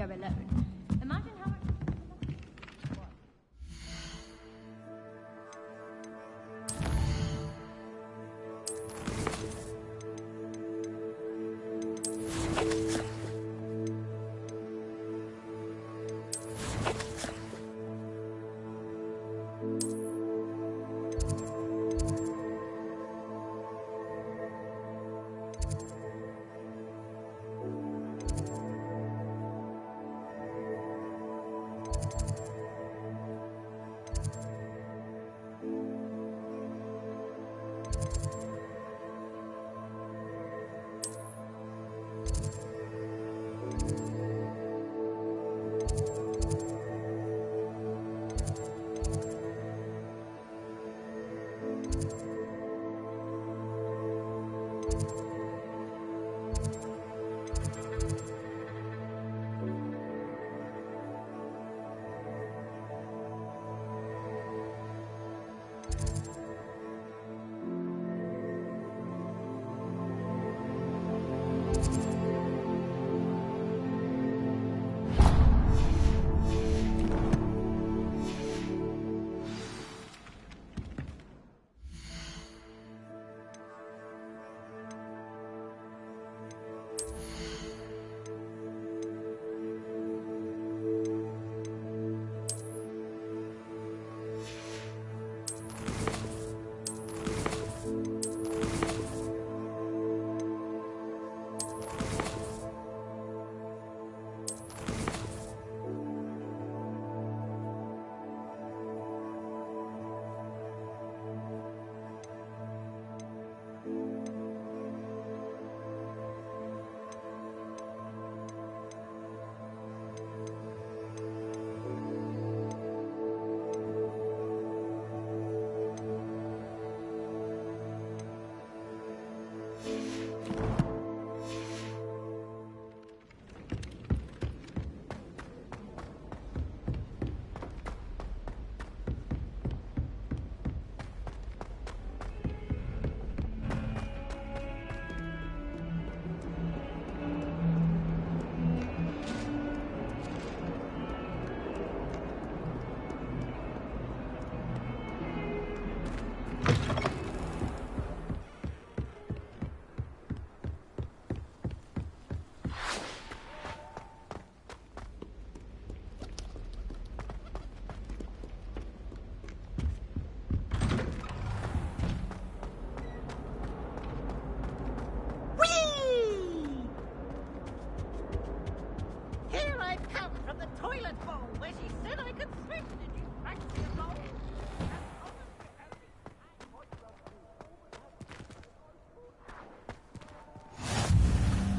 show alone. Imagine how much...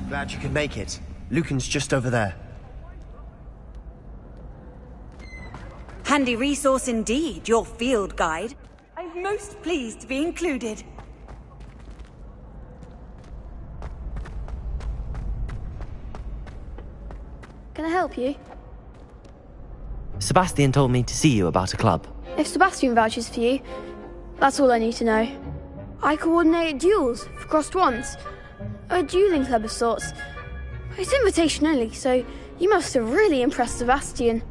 Glad you could make it. Lucan's just over there. Handy resource indeed, your field guide. I'm most pleased to be included. Can I help you? Sebastian told me to see you about a club. If Sebastian vouches for you, that's all I need to know. I coordinate duels for crossed wands. A dueling club of sorts. It's invitation only, so you must have really impressed Sebastian.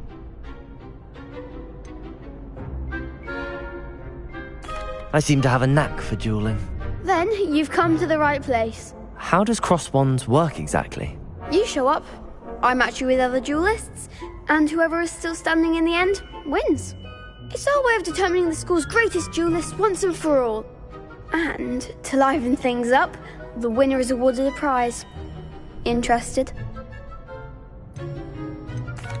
I seem to have a knack for dueling. Then you've come to the right place. How does cross wands work exactly? You show up, I match you with other duelists, and whoever is still standing in the end wins. It's our way of determining the school's greatest duelist once and for all. And to liven things up, the winner is awarded a prize. Interested?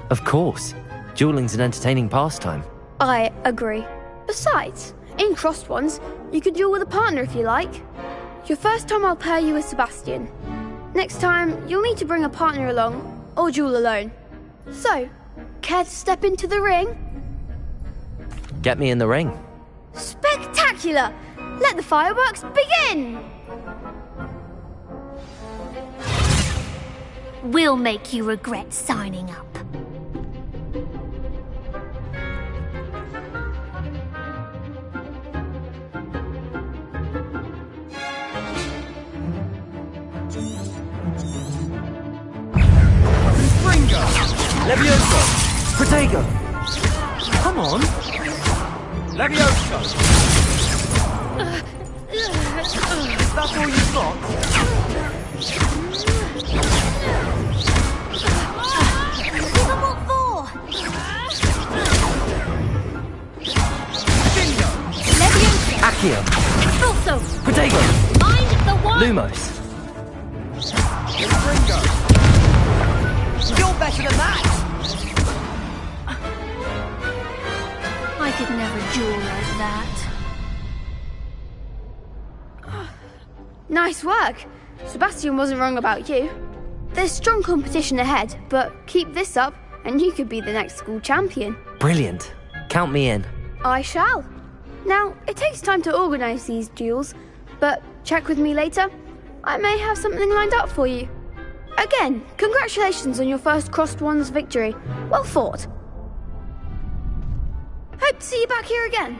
Of course. Dueling's an entertaining pastime. I agree. Besides, in crossed ones, you could duel with a partner if you like. Your first time I'll pair you with Sebastian. Next time, you'll need to bring a partner along, or duel alone. So, care to step into the ring? Get me in the ring. Spectacular! Let the fireworks begin! We'll make you regret signing up. Bringer! Levioso! Protego! Come on! Levioso! Is that all you've got? What for? Levioso! Accio! Also, Protego! mind the one! Lumos. Ringo! You're better than that! I could never duel like that. Nice work. Sebastian wasn't wrong about you. There's strong competition ahead, but keep this up and you could be the next school champion. Brilliant. Count me in. I shall. Now, it takes time to organise these duels, but check with me later. I may have something lined up for you. Again, congratulations on your first Crossed Wands victory. Well fought. Hope to see you back here again.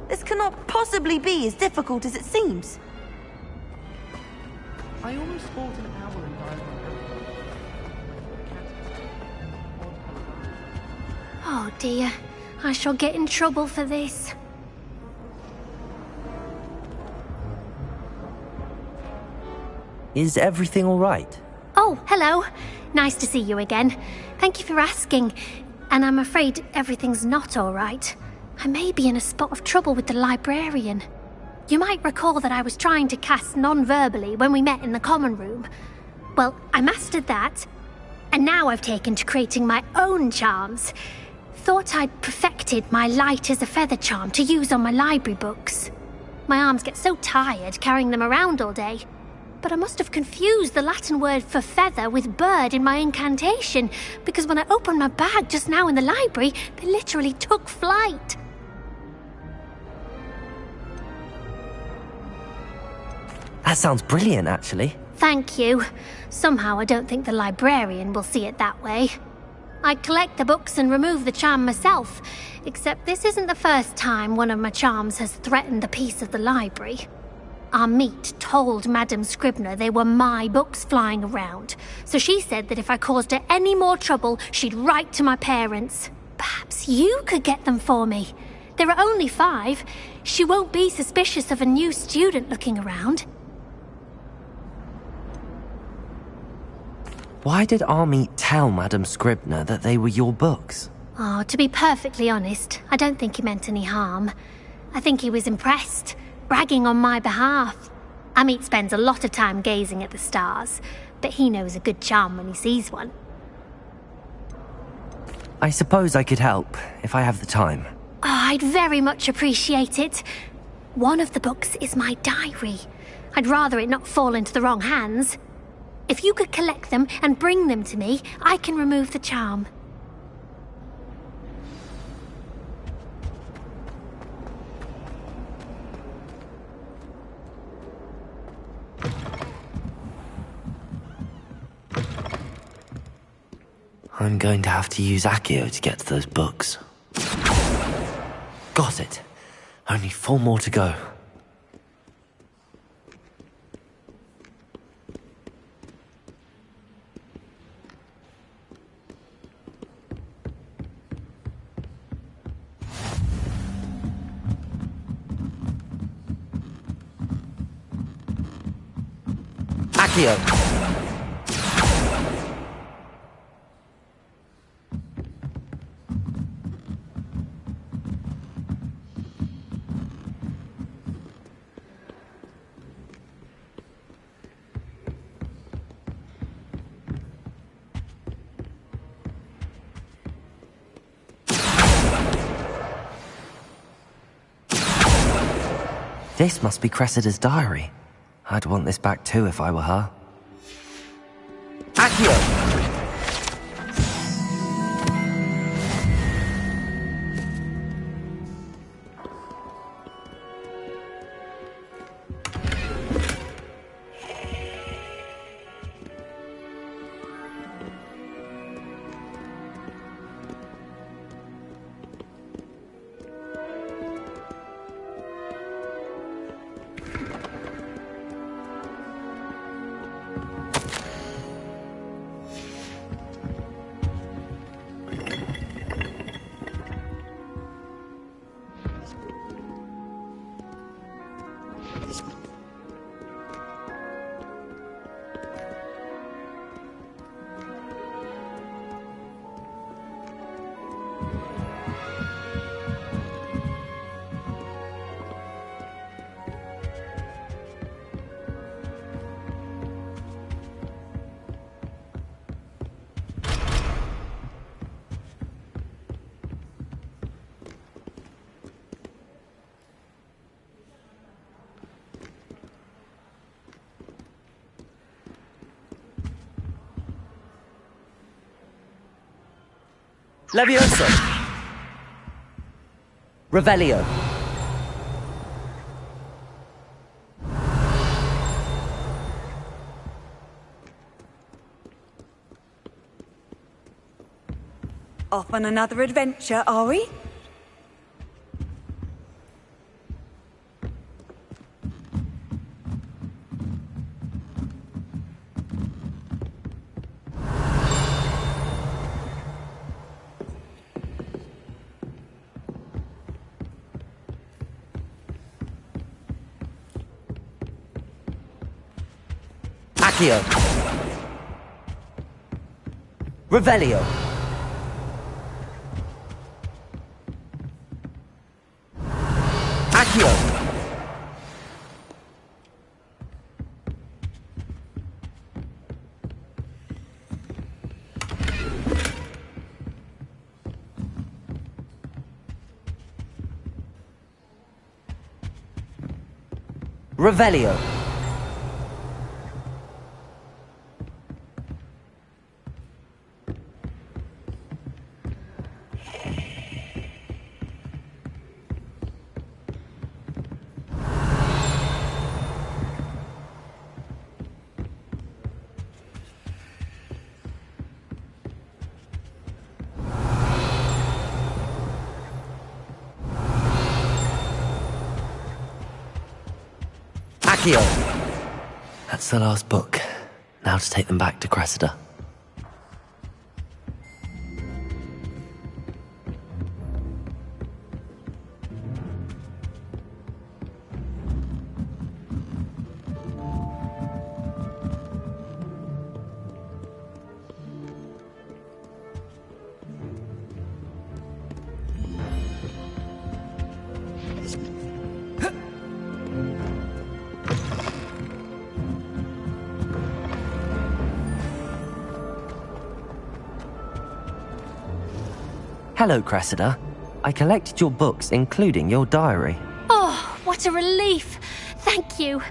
This cannot possibly be as difficult as it seems. I almost fought an owl and died. Oh dear, I shall get in trouble for this. Is everything all right? Oh, hello. Nice to see you again. Thank you for asking. And I'm afraid everything's not all right. I may be in a spot of trouble with the librarian. You might recall that I was trying to cast non-verbally when we met in the common room. Well, I mastered that, and now I've taken to creating my own charms. Thought I'd perfected my light as a feather charm to use on my library books. My arms get so tired carrying them around all day. But I must have confused the Latin word for feather with bird in my incantation, because when I opened my bag just now in the library, they literally took flight. That sounds brilliant, actually. Thank you. Somehow I don't think the librarian will see it that way. I collect the books and remove the charm myself, except this isn't the first time one of my charms has threatened the peace of the library. Our meet told Madame Scribner they were my books flying around, so she said that if I caused her any more trouble, she'd write to my parents. Perhaps you could get them for me. There are only 5. She won't be suspicious of a new student looking around. Why did Army tell Madame Scribner that they were your books? Oh, to be perfectly honest, I don't think he meant any harm. I think he was impressed, bragging on my behalf. Amit spends a lot of time gazing at the stars, but he knows a good charm when he sees one. I suppose I could help, if I have the time. Oh, I'd very much appreciate it. One of the books is my diary. I'd rather it not fall into the wrong hands. If you could collect them and bring them to me, I can remove the charm. I'm going to have to use Accio to get to those books. Got it. Only 4 more to go. Accio! This must be Cressida's diary. I'd want this back too if I were her. Accio! Levioso! Revelio! Off on another adventure, are we? Accio! Revelio! Accio! Revelio! Accio! That's the last book. Now to take them back to Cressida. Hello, Cressida. I collected your books, including your diary. Oh, what a relief. Thank you.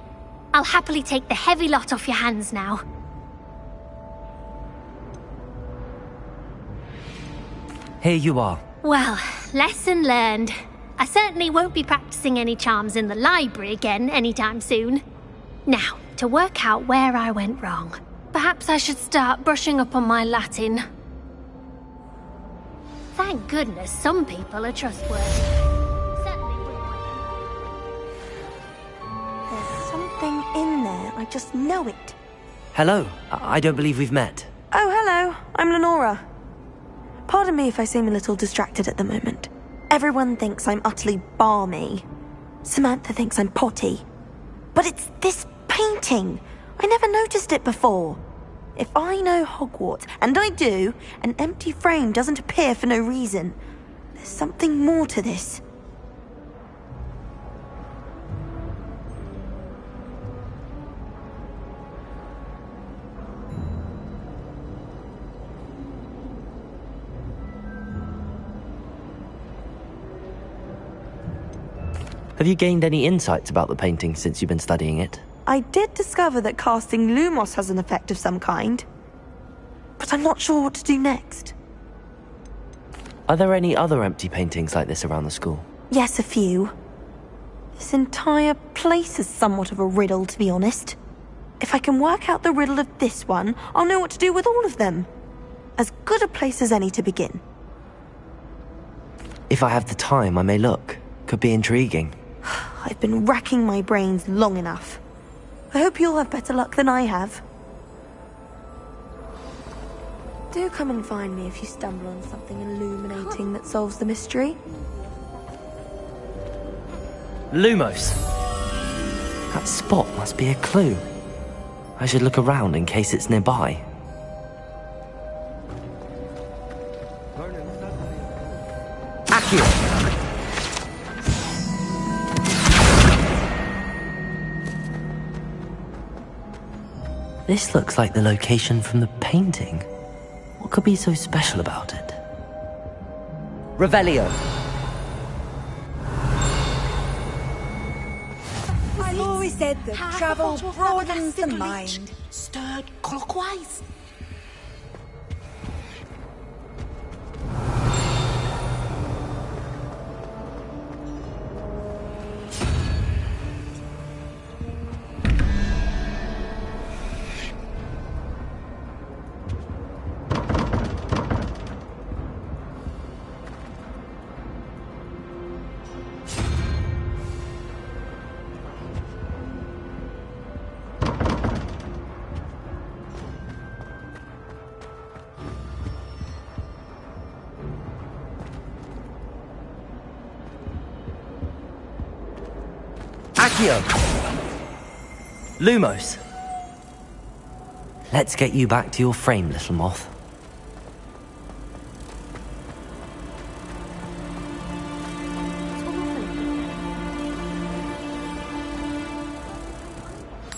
I'll happily take the heavy lot off your hands now. Here you are. Well, lesson learned. I certainly won't be practicing any charms in the library again anytime soon. Now, to work out where I went wrong. Perhaps I should start brushing up on my Latin. Thank goodness some people are trustworthy. Certainly wouldn't want them. There's something in there. I just know it. Hello. I don't believe we've met. Oh, hello. I'm Lenora. Pardon me if I seem a little distracted at the moment. Everyone thinks I'm utterly balmy. Samantha thinks I'm potty. But it's this painting. I never noticed it before. If I know Hogwarts, and I do, an empty frame doesn't appear for no reason. There's something more to this. Have you gained any insights about the painting since you've been studying it? I did discover that casting Lumos has an effect of some kind. But I'm not sure what to do next. Are there any other empty paintings like this around the school? Yes, a few. This entire place is somewhat of a riddle, to be honest. If I can work out the riddle of this one, I'll know what to do with all of them. As good a place as any to begin. If I have the time, I may look. Could be intriguing. I've been racking my brains long enough. I hope you'll have better luck than I have. Do come and find me if you stumble on something illuminating that solves the mystery. Lumos! That spot must be a clue. I should look around in case it's nearby. Accio! This looks like the location from the painting. What could be so special about it? Revelio. I've always said that travel broadens the mind. Stirred clockwise. Accio! Lumos! Let's get you back to your frame, little moth.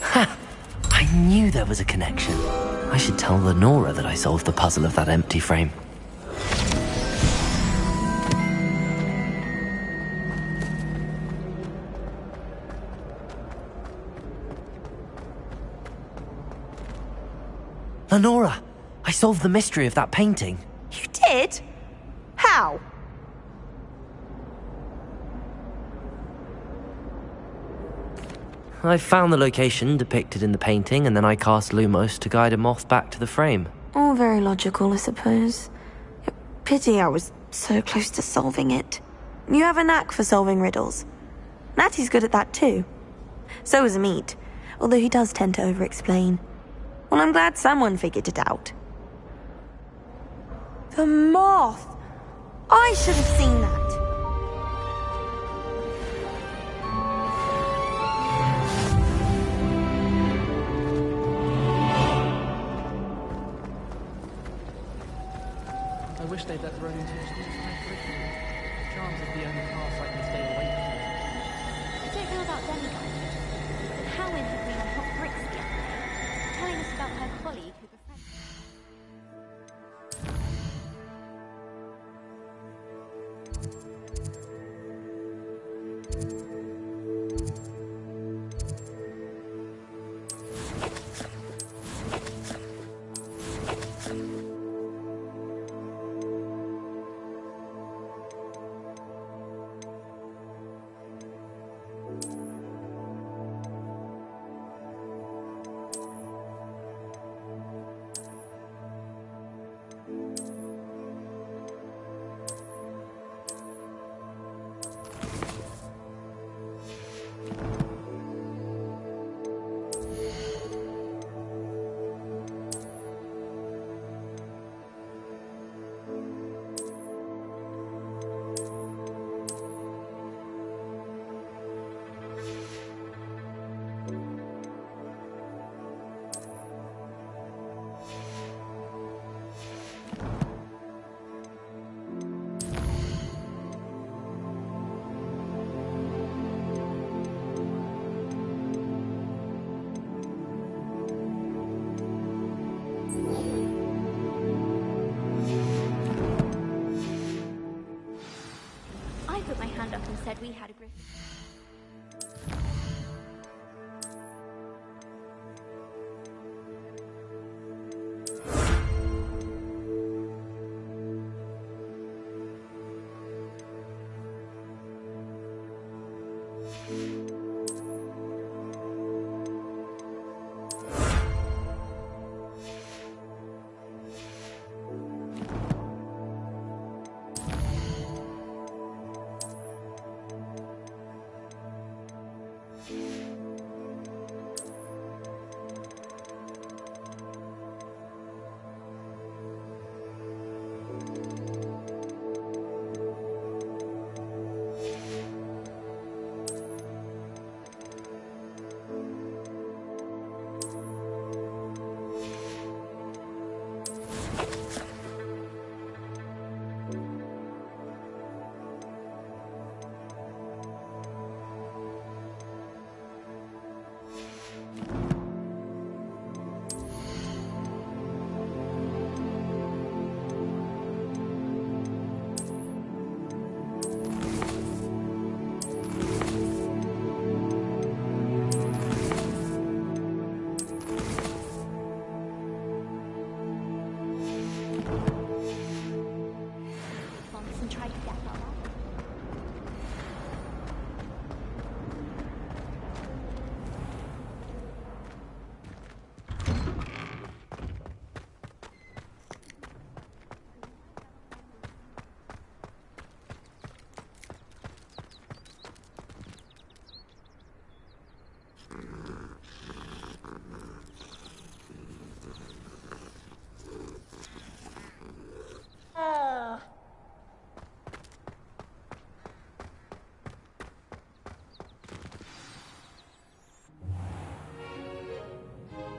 Ha! I knew there was a connection. I should tell Lenora that I solved the puzzle of that empty frame. Lenora, I solved the mystery of that painting. You did? How? I found the location depicted in the painting, and then I cast Lumos to guide a moth back to the frame. All very logical, I suppose. Pity I was so close to solving it. You have a knack for solving riddles. Natty's good at that too. So is Mead. although he does tend to over-explain. Well, I'm glad someone figured it out. The moth! I should have seen that! I wish they'd let Ronan teach the entire curriculum. Charms is the only class I can stay away from. I don't know about demigods. Helen had been on hot bricks the other day, telling us about her colleague who befriended. Said we had a griffin.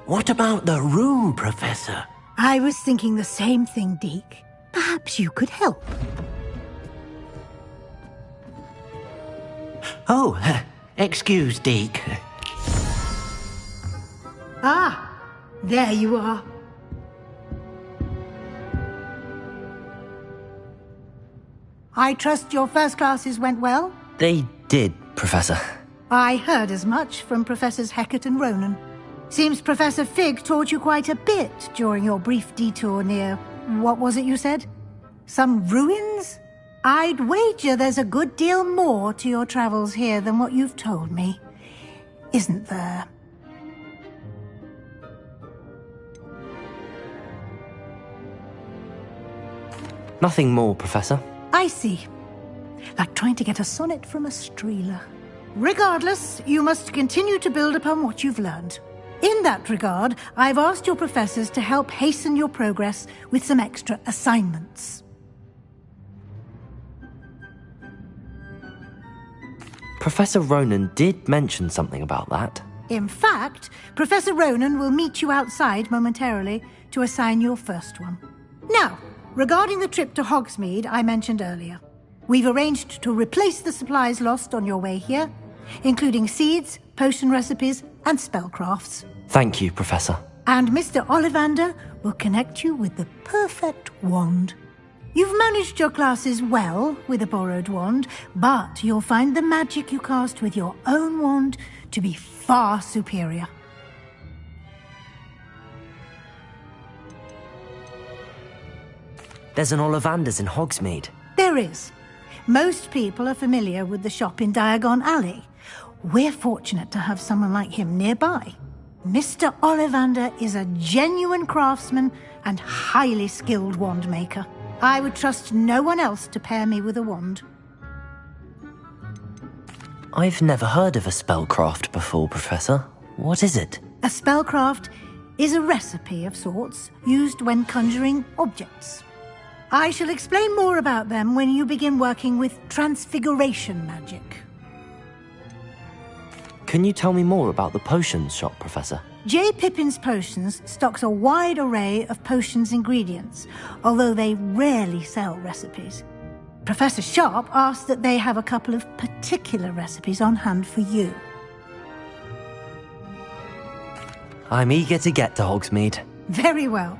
What about the room, Professor? I was thinking the same thing, Deke. Perhaps you could help. Oh, excuse, Deke. Ah, there you are. I trust your first classes went well? They did, Professor. I heard as much from Professors Hecat and Ronan. Seems Professor Fig taught you quite a bit during your brief detour near... what was it you said? Some ruins? I'd wager there's a good deal more to your travels here than what you've told me. Isn't there? Nothing more, Professor. I see. Like trying to get a sonnet from a streeler. Regardless, you must continue to build upon what you've learned. In that regard, I've asked your professors to help hasten your progress with some extra assignments. Professor Ronan did mention something about that. In fact, Professor Ronan will meet you outside momentarily to assign your first one. Now, regarding the trip to Hogsmeade I mentioned earlier, we've arranged to replace the supplies lost on your way here, including seeds, potion recipes, and spellcrafts. Thank you, Professor. And Mr. Ollivander will connect you with the perfect wand. You've managed your classes well with a borrowed wand, but you'll find the magic you cast with your own wand to be far superior. There's an Ollivander's in Hogsmeade. There is. Most people are familiar with the shop in Diagon Alley. We're fortunate to have someone like him nearby. Mr. Ollivander is a genuine craftsman and highly skilled wand maker. I would trust no one else to pair me with a wand. I've never heard of a spellcraft before, Professor. What is it? A spellcraft is a recipe of sorts used when conjuring objects. I shall explain more about them when you begin working with transfiguration magic. Can you tell me more about the potions shop, Professor? J. Pippin's Potions stocks a wide array of potions ingredients, although they rarely sell recipes. Professor Sharp asked that they have a couple of particular recipes on hand for you. I'm eager to get to Hogsmeade. Very well.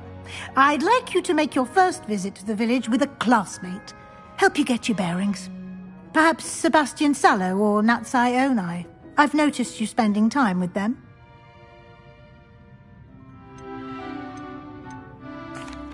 I'd like you to make your first visit to the village with a classmate. Help you get your bearings. Perhaps Sebastian Sallow or Natsai Onai. I've noticed you spending time with them.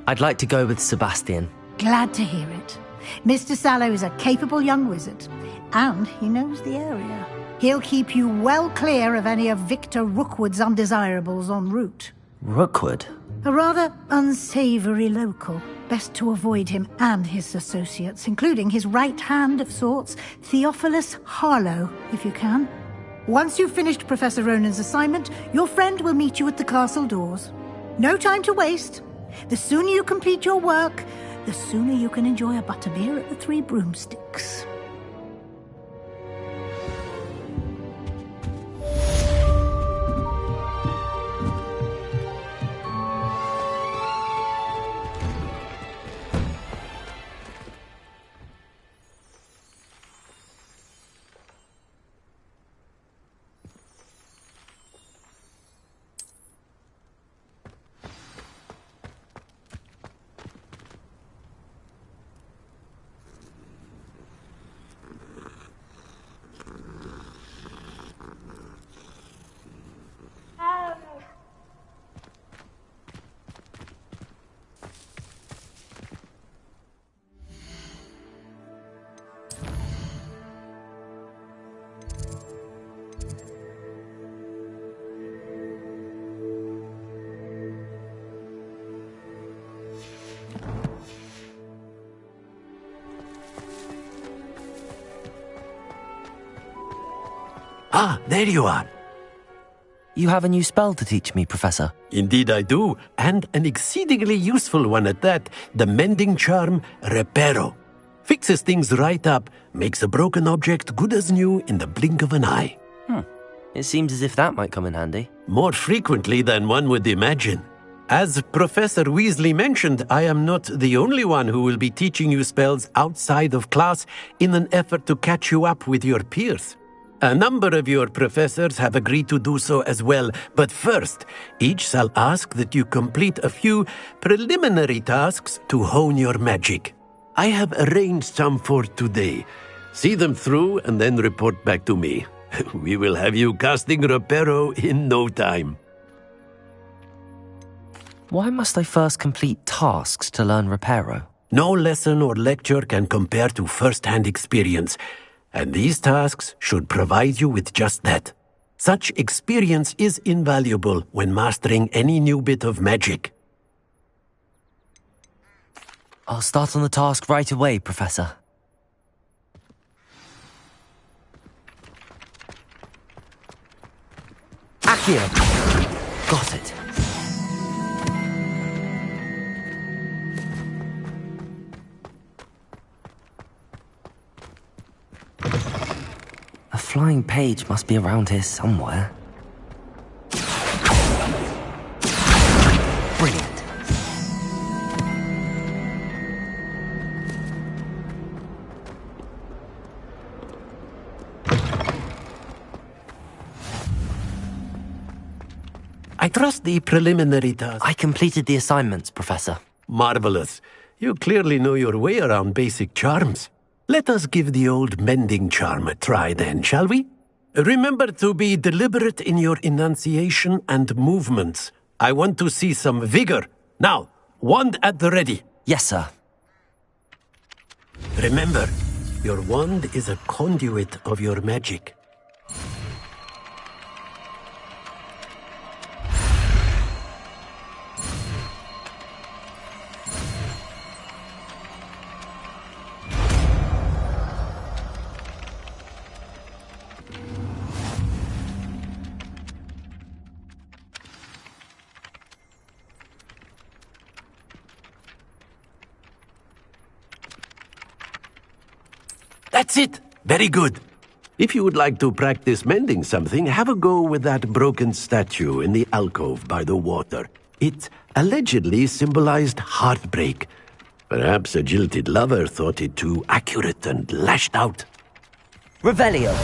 I'd like to go with Sebastian. Glad to hear it. Mr. Sallow is a capable young wizard, and he knows the area. He'll keep you well clear of any of Victor Rookwood's undesirables en route. Rookwood? A rather unsavory local. Best to avoid him and his associates, including his right hand of sorts, Theophilus Harlow, if you can. Once you've finished Professor Ronan's assignment, your friend will meet you at the castle doors. No time to waste. The sooner you complete your work, the sooner you can enjoy a butterbeer at the Three Broomsticks. Ah, there you are. You have a new spell to teach me, Professor. Indeed I do, and an exceedingly useful one at that, the mending charm Reparo. Fixes things right up, makes a broken object good as new in the blink of an eye. It seems as if that might come in handy. More frequently than one would imagine. As Professor Weasley mentioned, I am not the only one who will be teaching you spells outside of class in an effort to catch you up with your peers. A number of your professors have agreed to do so as well, but first, each shall ask that you complete a few preliminary tasks to hone your magic. I have arranged some for today. See them through and then report back to me. We will have you casting Reparo in no time. Why must I first complete tasks to learn Reparo? No lesson or lecture can compare to first-hand experience. And these tasks should provide you with just that. Such experience is invaluable when mastering any new bit of magic. I'll start on the task right away, Professor. Here. Got it. A flying page must be around here somewhere. Brilliant. I trust the preliminary task. I completed the assignments, Professor. Marvelous. You clearly know your way around basic charms. Let us give the old mending charm a try then, shall we? Remember to be deliberate in your enunciation and movements. I want to see some vigor. Now, wand at the ready. Yes, sir. Remember, your wand is a conduit of your magic. That's it! Very good. If you would like to practice mending something, have a go with that broken statue in the alcove by the water. It allegedly symbolized heartbreak. Perhaps a jilted lover thought it too accurate and lashed out. Revelio.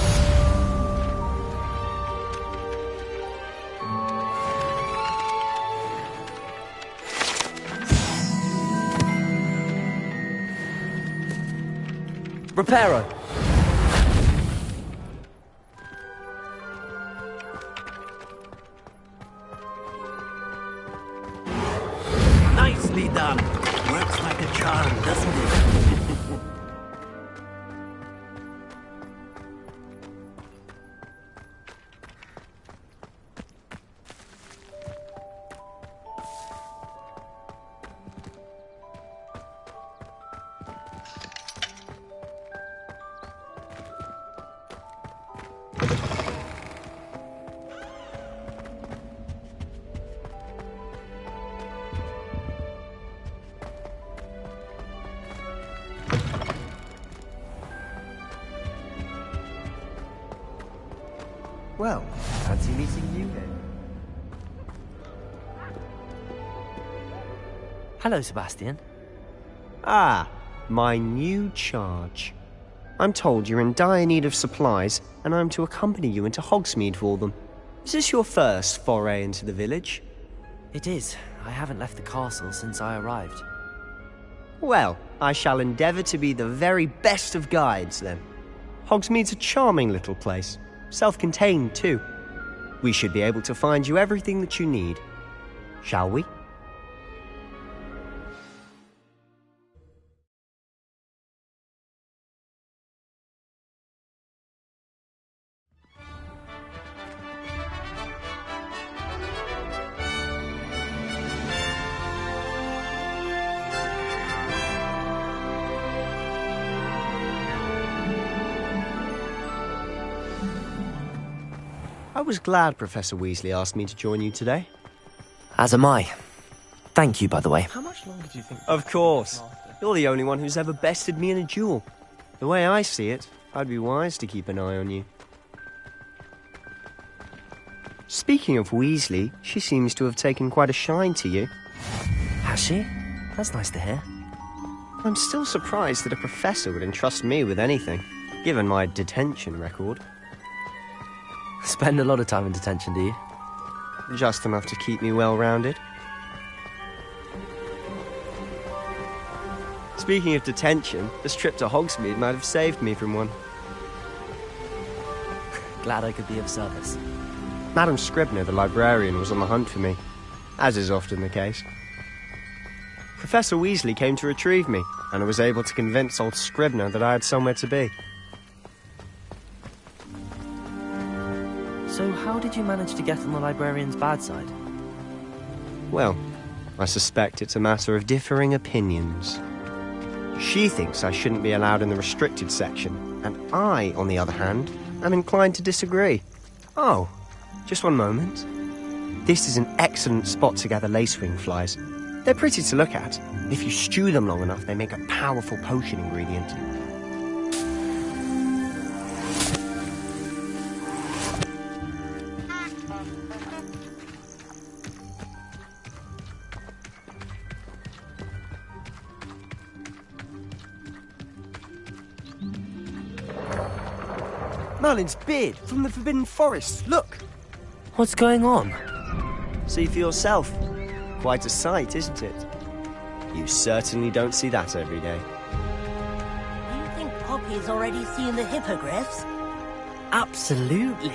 Reparo. Nicely done. Works like a charm, doesn't it? Well, fancy meeting you then. Hello, Sebastian. Ah, my new charge. I'm told you're in dire need of supplies, and I'm to accompany you into Hogsmeade for them. Is this your first foray into the village? It is. I haven't left the castle since I arrived. Well, I shall endeavour to be the very best of guides, then. Hogsmeade's a charming little place. Self-contained, too. We should be able to find you everything that you need. Shall we? I was glad Professor Weasley asked me to join you today. As am I. Thank you, by the way. How much longer do you think? Of course. You're the only one who's ever bested me in a duel. The way I see it, I'd be wise to keep an eye on you. Speaking of Weasley, she seems to have taken quite a shine to you. Has she? That's nice to hear. I'm still surprised that a professor would entrust me with anything, given my detention record. Spend a lot of time in detention, do you? Just enough to keep me well-rounded. Speaking of detention, this trip to Hogsmeade might have saved me from one. Glad I could be of service. Madam Scribner, the librarian, was on the hunt for me, as is often the case. Professor Weasley came to retrieve me, and I was able to convince old Scribner that I had somewhere to be. So how did you manage to get on the librarian's bad side? Well, I suspect it's a matter of differing opinions. She thinks I shouldn't be allowed in the restricted section, and I, on the other hand, am inclined to disagree. Oh, Just one moment. This is an excellent spot to gather lacewing flies. They're pretty to look at. If you stew them long enough, they make a powerful potion ingredient. Merlin's beard from the Forbidden Forest. Look! What's going on? See for yourself. Quite a sight, isn't it? You certainly don't see that every day. Do you think Poppy's already seen the hippogriffs? Absolutely.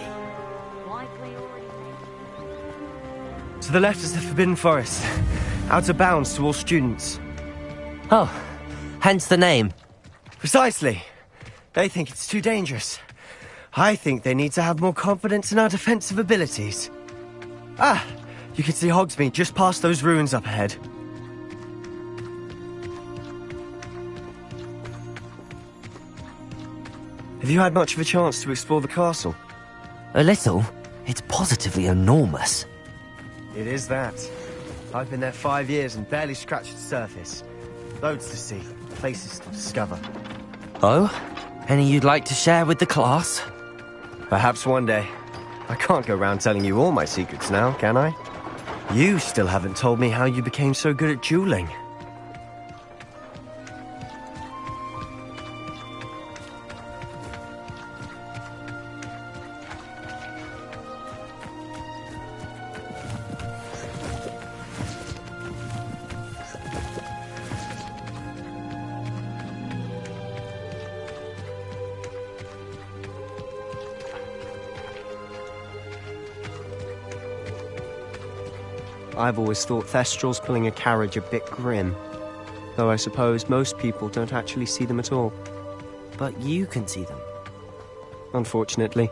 To the left is the Forbidden Forest. Out of bounds to all students. Oh, hence the name. Precisely. They think it's too dangerous. I think they need to have more confidence in our defensive abilities. Ah, you can see Hogsmeade just past those ruins up ahead. Have you had much of a chance to explore the castle? A little. It's positively enormous. It is that. I've been there 5 years and barely scratched the surface. Loads to see, places to discover. Oh? Any you'd like to share with the class? Perhaps one day. I can't go around telling you all my secrets now, can I? You still haven't told me how you became so good at dueling. I've always thought Thestrals pulling a carriage a bit grim. Though I suppose most people don't actually see them at all. But you can see them. Unfortunately.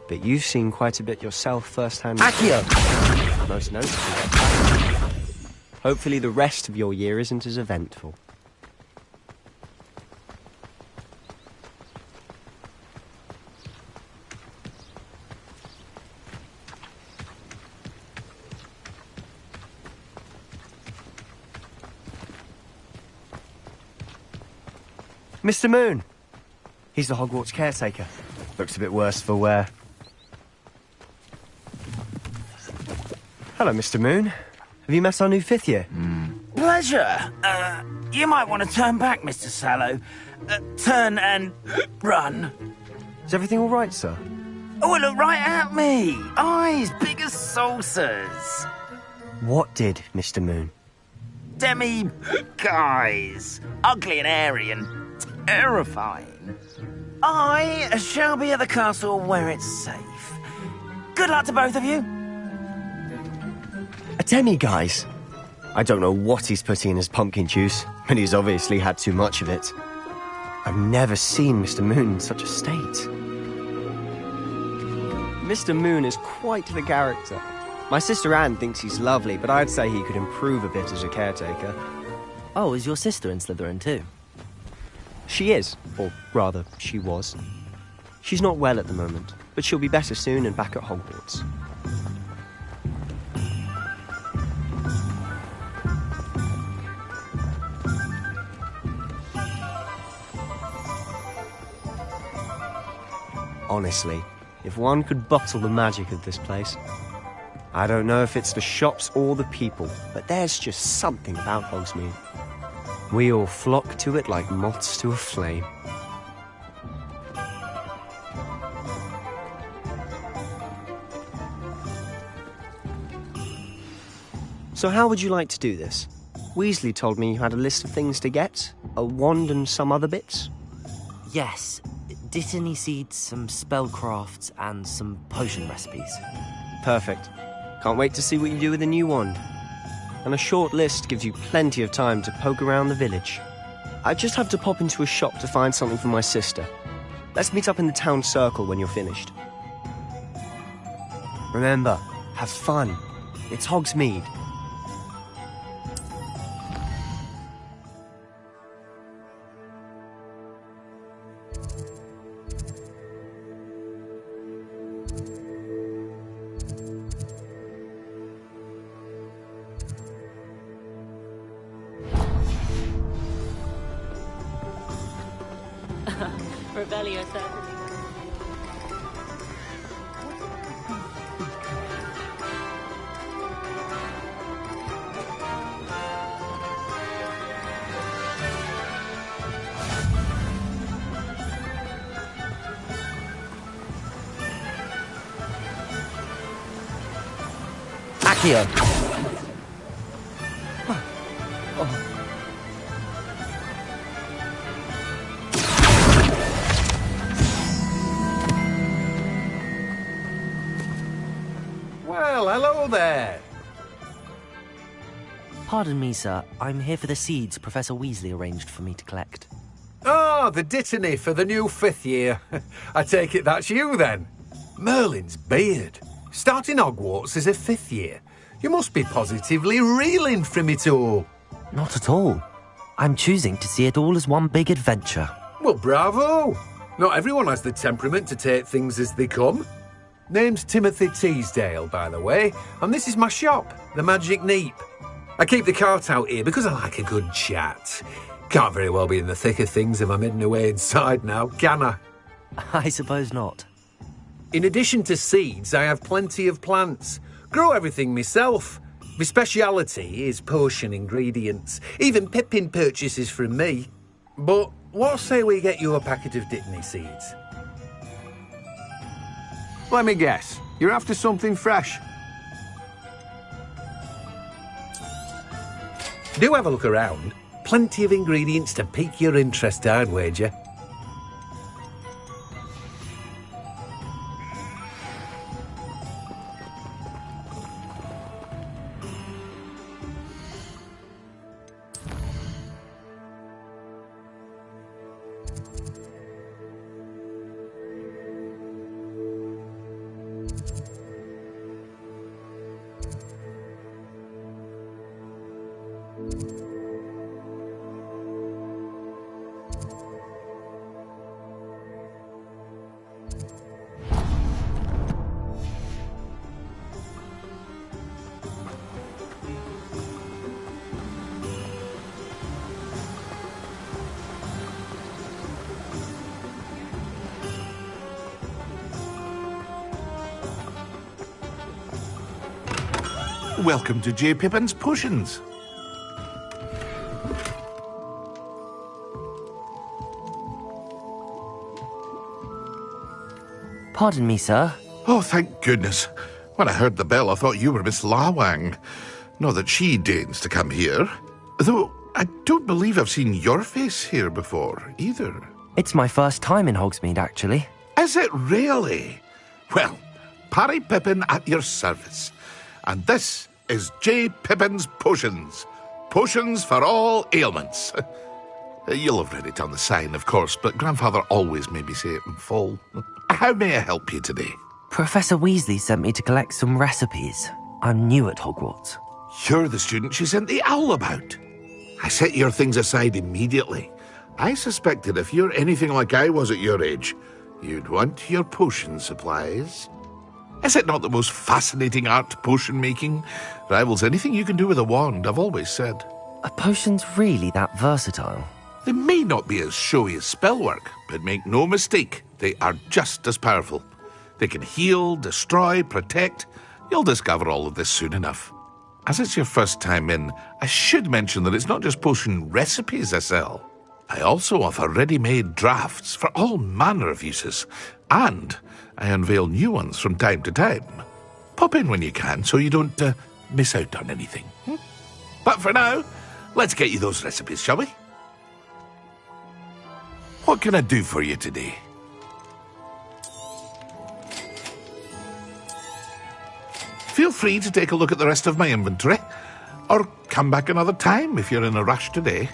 But you've seen quite a bit yourself firsthand. Accio! Most notably. Hopefully the rest of your year isn't as eventful. Mr. Moon. He's the Hogwarts caretaker. Looks a bit worse for wear. Hello, Mr. Moon. Have you met our new 5th year? Pleasure. You might want to turn back, Mr. Sallow. Turn and run. Is everything all right, sir? Oh, look right at me. Eyes big as saucers. What did, Mr. Moon? Guys. Ugly and airy and terrifying. I shall be at the castle where it's safe. Good luck to both of you. A demi-guise? I don't know what he's putting in his pumpkin juice, but he's obviously had too much of it. I've never seen Mr. Moon in such a state. Mr. Moon is quite the character. My sister Anne thinks he's lovely, but I'd say he could improve a bit as a caretaker. Oh, is your sister in Slytherin too? She is, or rather, she was. She's not well at the moment, but she'll be better soon and back at Hogwarts. Honestly, if one could bottle the magic of this place. I don't know if it's the shops or the people, but there's just something about Hogsmeade. We all flock to it like moths to a flame. So how would you like to do this? Weasley told me you had a list of things to get, a wand and some other bits. Yes. Dittany seeds, some spellcrafts, and some potion recipes. Perfect. Can't wait to see what you do with the new wand. And a short list gives you plenty of time to poke around the village. I just have to pop into a shop to find something for my sister. Let's meet up in the town circle when you're finished. Remember, have fun. It's Hogsmeade. Revelio certainly. Accio! Well, hello there. Pardon me, sir. I'm here for the seeds Professor Weasley arranged for me to collect. Ah, the dittany for the new 5th year. I take it that's you, then. Merlin's beard. Starting Hogwarts as a 5th year. You must be positively reeling from it all. Not at all. I'm choosing to see it all as one big adventure. Well, bravo. Not everyone has the temperament to take things as they come. Name's Timothy Teasdale, by the way, and this is my shop, the Magic Neep. I keep the cart out here because I like a good chat. Can't very well be in the thick of things if I'm hidden away inside now, can I? I suppose not. In addition to seeds, I have plenty of plants. Grow everything myself. My speciality is potion ingredients. Even Pippin purchases from me. But what say we get you a packet of Dittany seeds? Let me guess. You're after something fresh. Do have a look around. Plenty of ingredients to pique your interest, I'd wager. Welcome to J. Pippin's Potions. Pardon me, sir. Oh, thank goodness. When I heard the bell, I thought you were Miss Lawang. Not that she deigns to come here. Though I don't believe I've seen your face here before, either. It's my first time in Hogsmeade, actually. Is it really? Well, Parry Pippin at your service. And this is J. Pippin's Potions. Potions for all ailments. You'll have read it on the sign, of course, but Grandfather always made me say it in full. How may I help you today? Professor Weasley sent me to collect some recipes. I'm new at Hogwarts. You're the student she sent the owl about. I set your things aside immediately. I suspected if you're anything like I was at your age, you'd want your potion supplies. Is it not the most fascinating art, potion making? Rivals anything you can do with a wand, I've always said. Are potions really that versatile? They may not be as showy as spellwork, but make no mistake, they are just as powerful. They can heal, destroy, protect. You'll discover all of this soon enough. As it's your first time in, I should mention that it's not just potion recipes I sell. I also offer ready-made drafts for all manner of uses, and I unveil new ones from time to time. Pop in when you can so you don't miss out on anything. But for now, let's get you those recipes, shall we? What can I do for you today? Feel free to take a look at the rest of my inventory, or come back another time if you're in a rush today.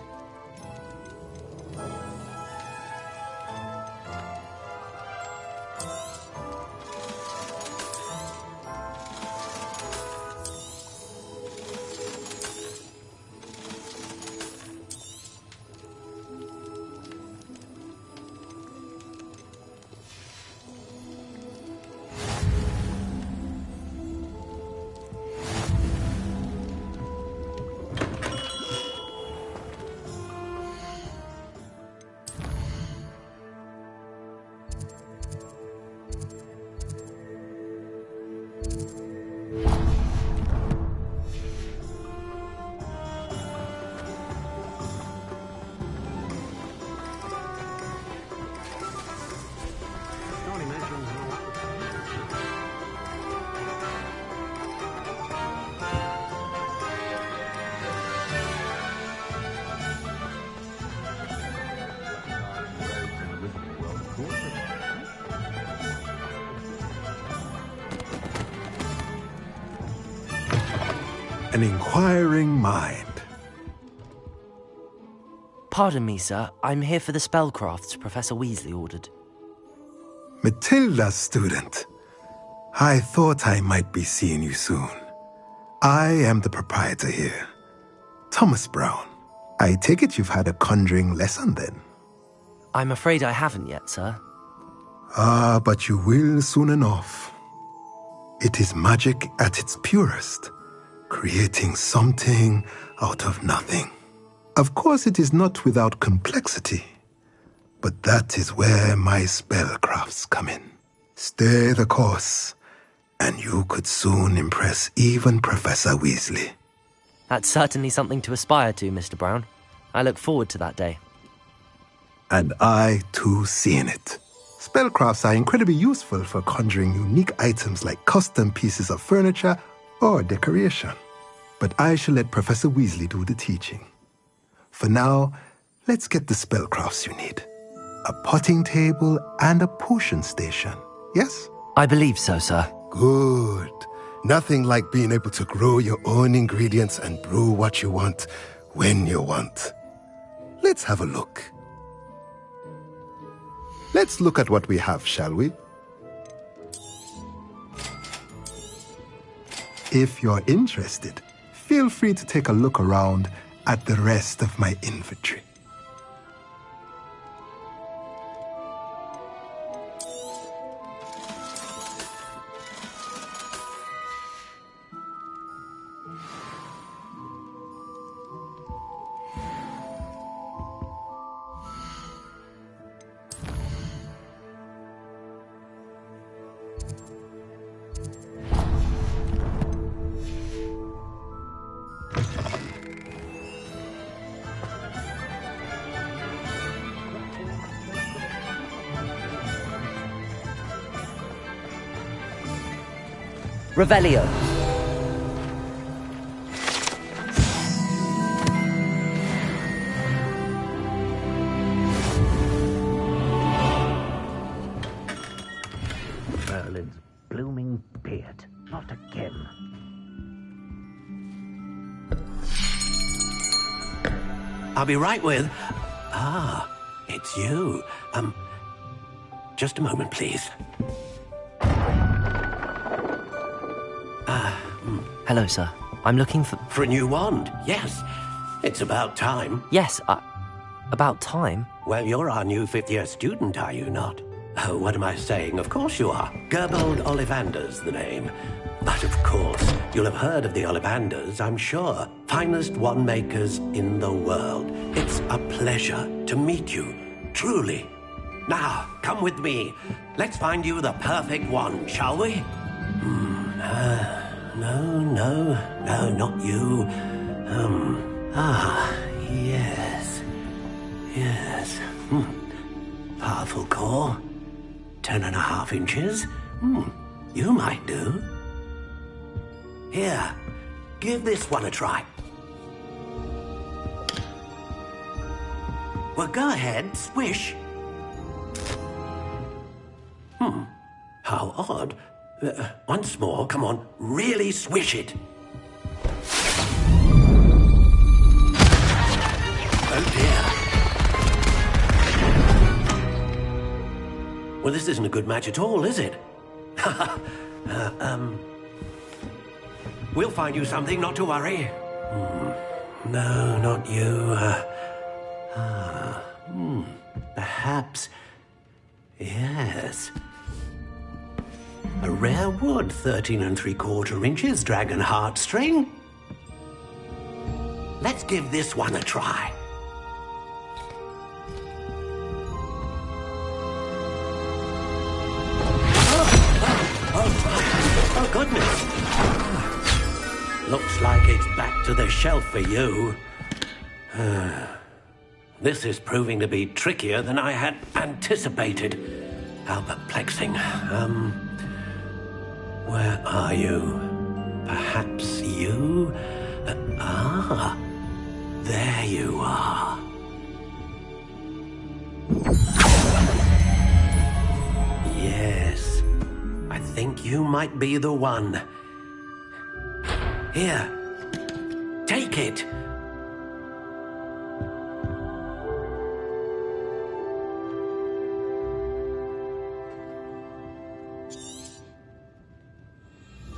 an inquiring mind. Pardon me, sir. I'm here for the spellcrafts Professor Weasley ordered. Matilda's student. I thought I might be seeing you soon. I am the proprietor here, Thomas Brown. I take it you've had a conjuring lesson then? I'm afraid I haven't yet, sir. Ah, but you will soon enough. It is magic at its purest, creating something out of nothing. Of course, it is not without complexity, but that is where my spellcrafts come in. Stay the course, and you could soon impress even Professor Weasley. That's certainly something to aspire to, Mr. Brown. I look forward to that day. And I, too, seeing it. Spellcrafts are incredibly useful for conjuring unique items like custom pieces of furniture or decoration. But I shall let Professor Weasley do the teaching. For now, let's get the spellcrafts you need. A potting table and a potion station, yes? I believe so, sir. Good. Nothing like being able to grow your own ingredients and brew what you want when you want. Let's have a look. Let's look at what we have, shall we? If you're interested, feel free to take a look around at the rest of my inventory. Revelio. Merlin's blooming beard. Not again. I'll be right with... Ah, it's you. Just a moment, please. Hello, sir. I'm looking for... For a new wand, yes. It's about time. Yes, about time? Well, you're our new fifth-year student, are you not? Oh, what am I saying? Of course you are. Gerbold Ollivander's the name. But of course, you'll have heard of the Ollivanders, I'm sure. Finest wand makers in the world. It's a pleasure to meet you, truly. Now, come with me. Let's find you the perfect wand, shall we? No, not you. Yes. Powerful core. 10.5 inches. You might do. Here, give this one a try. Well, go ahead, swish. How odd. Once more, come on, really swish it. Oh dear. Well, this isn't a good match at all, is it? We'll find you something, not to worry. No, not you. Perhaps... Yes. A rare wood, 13 3/4 inches, dragon heartstring. Let's give this one a try. Oh goodness. Looks like it's back to the shelf for you. This is proving to be trickier than I had anticipated. How perplexing. Where are you? Perhaps you? There you are. Yes, I think you might be the one. Here, Take it.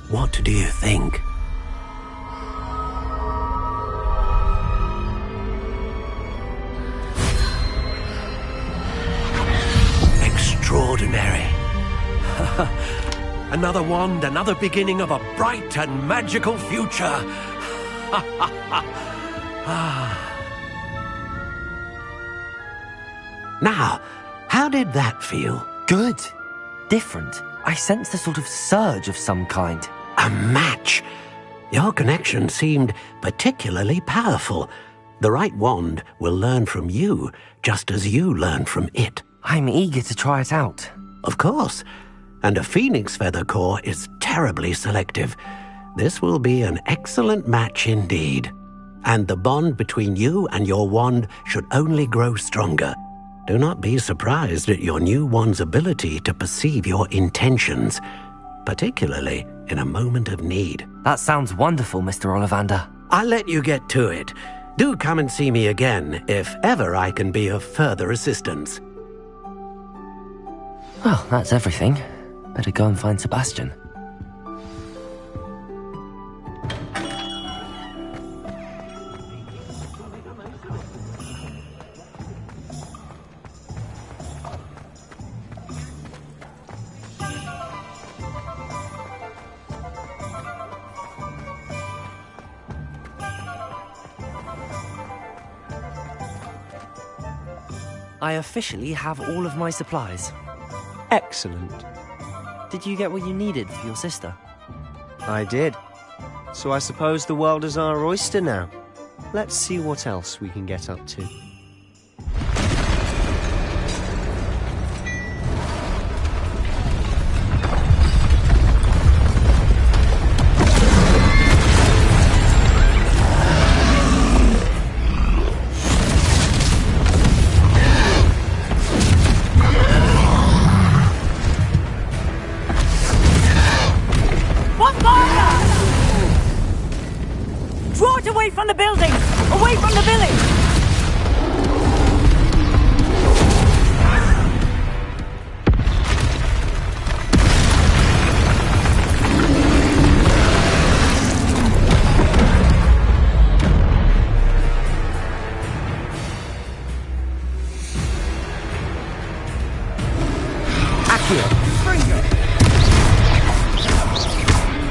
What do you think? Extraordinary. Another wand, another beginning of a bright and magical future. Now, how did that feel? Good. Different. I sensed a sort of surge of some kind. A match. Your connection seemed particularly powerful. The right wand will learn from you, just as you learn from it. I'm eager to try it out. Of course. And a phoenix feather core is terribly selective. This will be an excellent match indeed. And the bond between you and your wand should only grow stronger. Do not be surprised at your new wand's ability to perceive your intentions, particularly in a moment of need. That sounds wonderful, Mr. Ollivander. I'll let you get to it. Do come and see me again if ever I can be of further assistance. Well, that's everything. Better go and find Sebastian. I officially have all of my supplies. Excellent. Did you get what you needed for your sister? I did. So I suppose the world is our oyster now. Let's see what else we can get up to. Away from the building! Away from the village!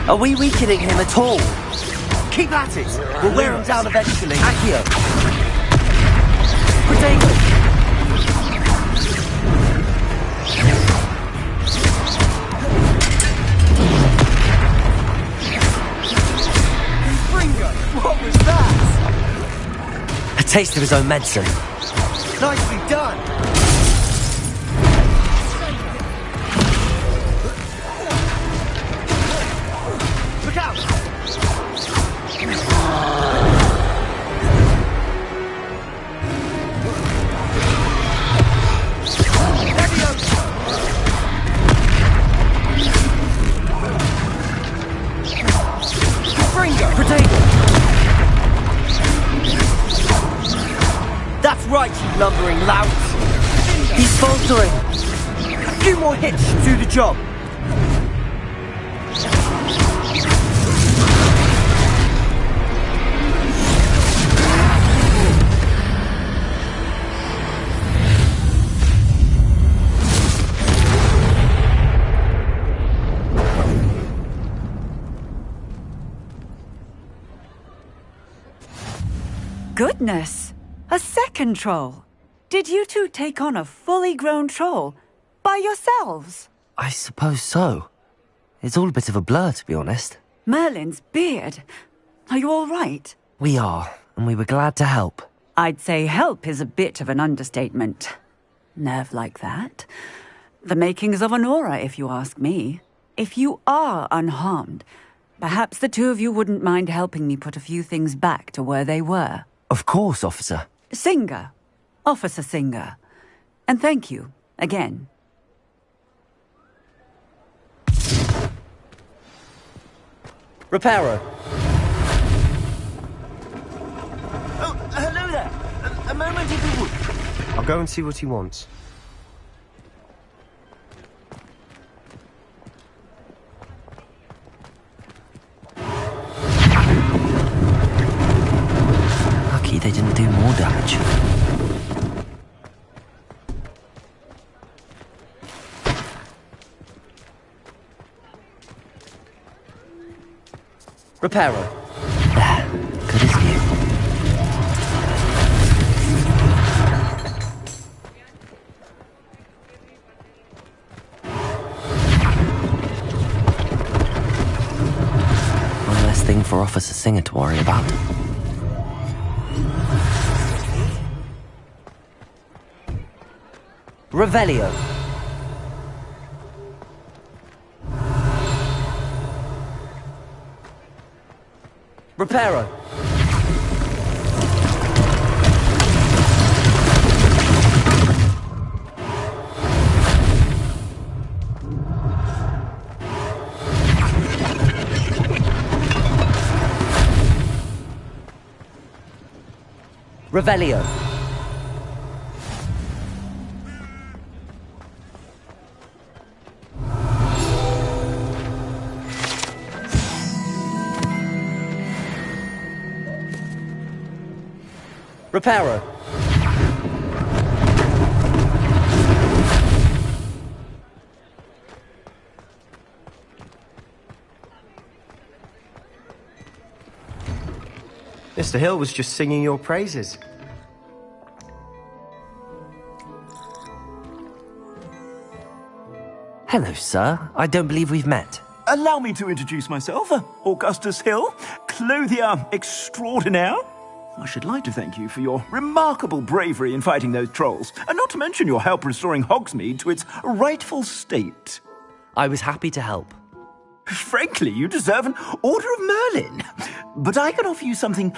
Are we weakening him at all? Keep at it! We'll wear him down eventually. Accio! Protego! Fringo! What was that? A taste of his own medicine. Nicely done! Look out! That's right, you lumbering lout! He's faltering! A few more hits should do the job! Goodness! A second troll! Did you two take on a fully grown troll? By yourselves? I suppose so. It's all a bit of a blur, to be honest. Merlin's beard. Are you all right? We are, and we were glad to help. I'd say help is a bit of an understatement. Nerve like that. The makings of an aura, if you ask me. If you are unharmed, perhaps the two of you wouldn't mind helping me put a few things back to where they were. Of course, officer. Singer. Officer Singer. And thank you, again. Reparo. A moment, if you would. I'll go and see what he wants. Lucky they didn't do more damage. Reparo. Good as new. One less thing for Officer Singer to worry about. Revelio. Reparo. Revelio. Reparo. Mr. Hill was just singing your praises. Hello, sir. I don't believe we've met. Allow me to introduce myself, Augustus Hill, clothier extraordinaire. I should like to thank you for your remarkable bravery in fighting those trolls, and not to mention your help restoring Hogsmeade to its rightful state. I was happy to help. Frankly, you deserve an Order of Merlin. But I can offer you something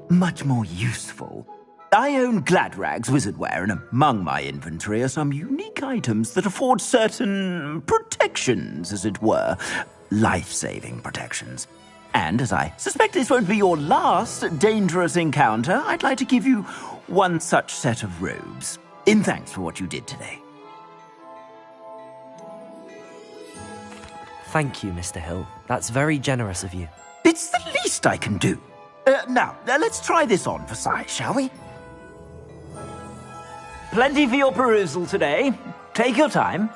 much more useful. I own Gladrag's wizardware, and among my inventory are some unique items that afford certain protections, as it were. Life-saving protections. And as I suspect this won't be your last dangerous encounter, I'd like to give you one such set of robes, in thanks for what you did today. Thank you, Mr. Hill. That's very generous of you. It's the least I can do. Now, let's try this on for size, shall we? Plenty for your perusal today. Take your time.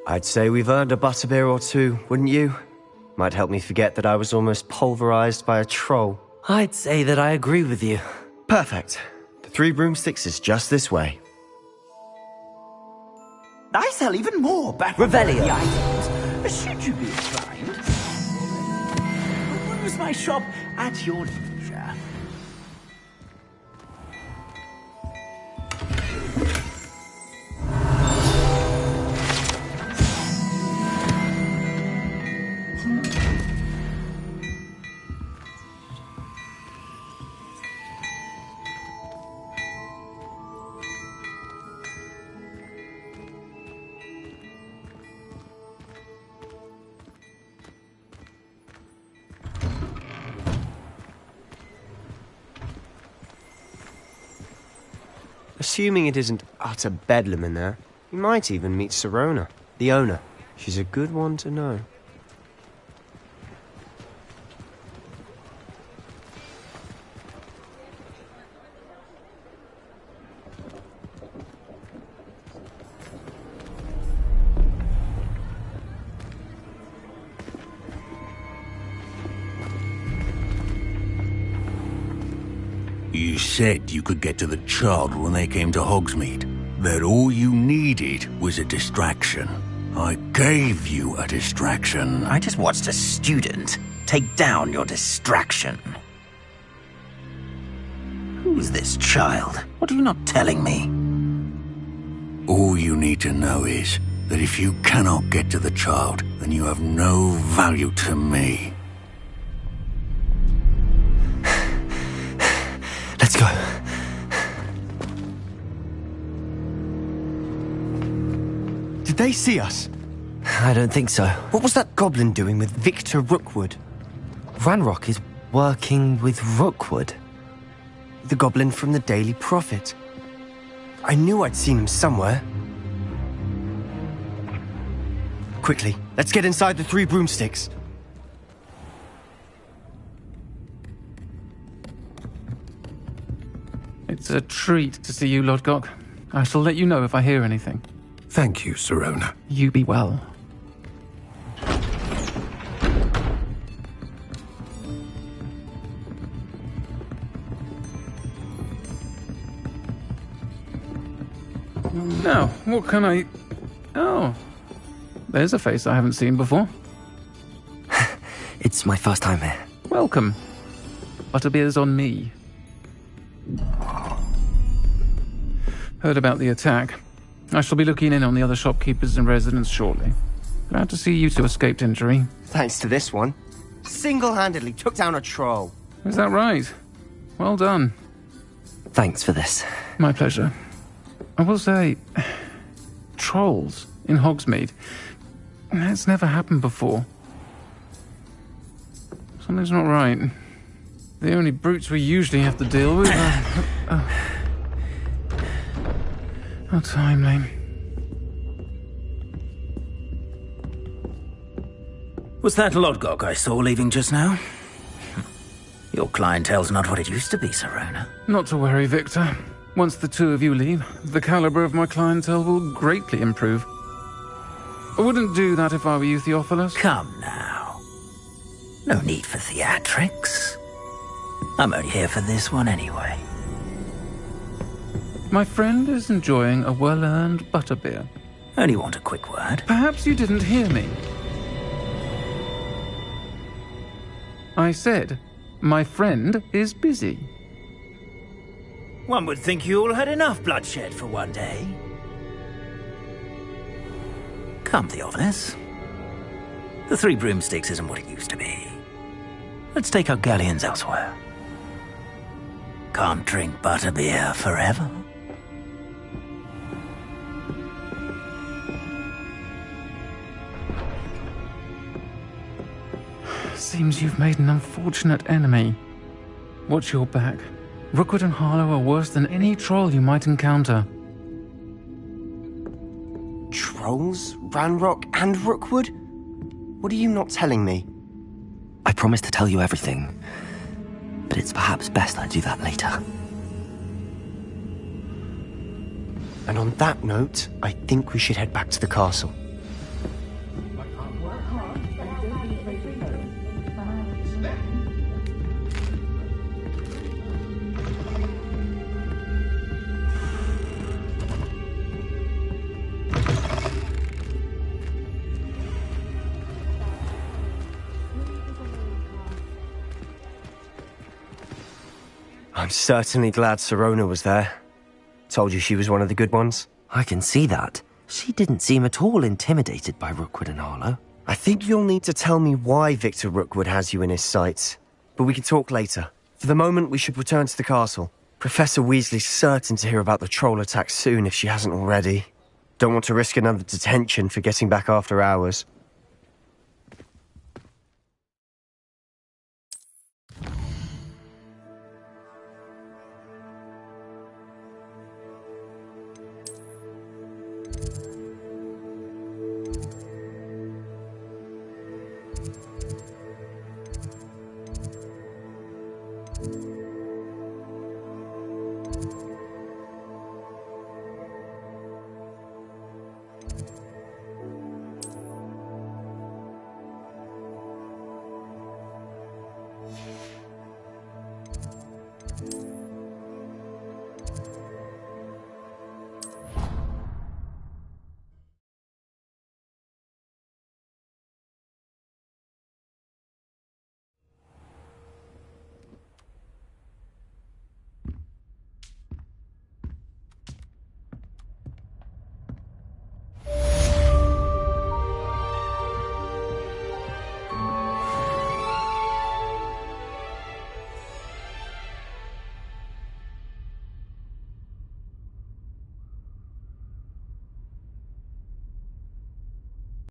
I'd say we've earned a butterbeer or two, wouldn't you? Might help me forget that I was almost pulverized by a troll. I'd say that I agree with you. Perfect. The 3 broomsticks is just this way. I sell even more battle-worthy items, should you be inclined. Peruse my shop at your leisure. Assuming it isn't utter bedlam in there, you might even meet Sirona, the owner. She's a good one to know. You said you could get to the child when they came to Hogsmeade. That all you needed was a distraction. I gave you a distraction. I just watched a student take down your distraction. Who's this child? What are you not telling me? All you need to know is that if you cannot get to the child, then you have no value to me. Let's go. Did they see us? I don't think so. What was that goblin doing with Victor Rookwood? Ranrock is working with Rookwood. The goblin from the Daily Prophet. I knew I'd seen him somewhere. Quickly, let's get inside the 3 broomsticks. It's a treat to see you, Lodgok. I shall let you know if I hear anything. Thank you, Sirona. You be well. Now, what can I... Oh, there's a face I haven't seen before. It's my first time here. Welcome. Butterbeer's on me. Heard about the attack. I shall be looking in on the other shopkeepers and residents shortly. Glad to see you two escaped injury. Thanks to this one. Single-handedly took down a troll. Is that right? Well done. Thanks for this. My pleasure. I will say, trolls in Hogsmeade. That's never happened before. Something's not right. The only brutes we usually have to deal with are... How timely. Was that Lodgok I saw leaving just now? Your clientele's not what it used to be, Sirona. Not to worry, Victor. Once the two of you leave, the caliber of my clientele will greatly improve. I wouldn't do that if I were you, Theophilus. Come now. No need for theatrics. I'm only here for this one anyway. My friend is enjoying a well-earned butterbeer. Only want a quick word. Perhaps you didn't hear me. I said, my friend is busy. One would think you all had enough bloodshed for one day. Come, Theophilus. The 3 broomsticks isn't what it used to be. Let's take our galleons elsewhere. Can't drink butterbeer forever. Seems you've made an unfortunate enemy. Watch your back. Rookwood and Harlow are worse than any troll you might encounter. Trolls? Ranrock and Rookwood? What are you not telling me? I promised to tell you everything, but it's perhaps best I do that later. And on that note, I think we should head back to the castle. I'm certainly glad Sirona was there. Told you she was one of the good ones. I can see that. She didn't seem at all intimidated by Rookwood and Harlow. I think you'll need to tell me why Victor Rookwood has you in his sights. But we can talk later. For the moment, we should return to the castle. Professor Weasley's certain to hear about the troll attack soon if she hasn't already. Don't want to risk another detention for getting back after hours.